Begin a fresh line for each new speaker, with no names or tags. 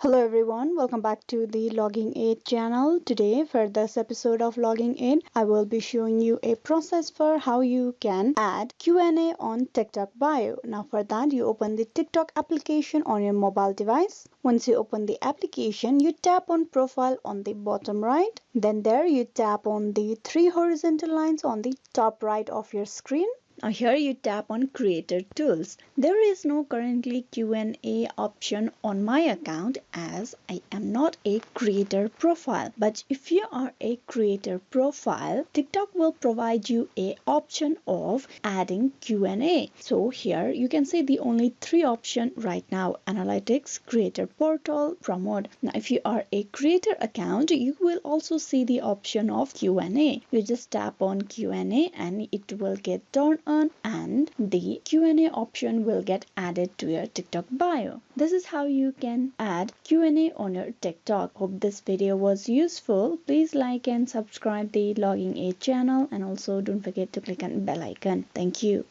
Hello everyone, welcome back to the Logging Aid channel. Today for this episode of Logging Aid, I will be showing you a process for how you can add Q&A on TikTok bio. Now for that, you open the TikTok application on your mobile device. Once you open the application, you tap on profile on the bottom right. Then there you tap on the three horizontal lines on the top right of your screen. Now here you tap on creator tools. There is no currently Q&A option on my account as I am not a creator profile. But if you are a creator profile, TikTok will provide you a option of adding Q&A. So here you can see the only three options right now: analytics, creator portal, promote. Now if you are a creator account, you will also see the option of Q&A. You just tap on Q&A and it will get turned on and the Q&A option will get added to your TikTok bio. This is how you can add Q&A on your TikTok. Hope this video was useful. Please like and subscribe the Logging Aid channel and also don't forget to click on bell icon. Thank you.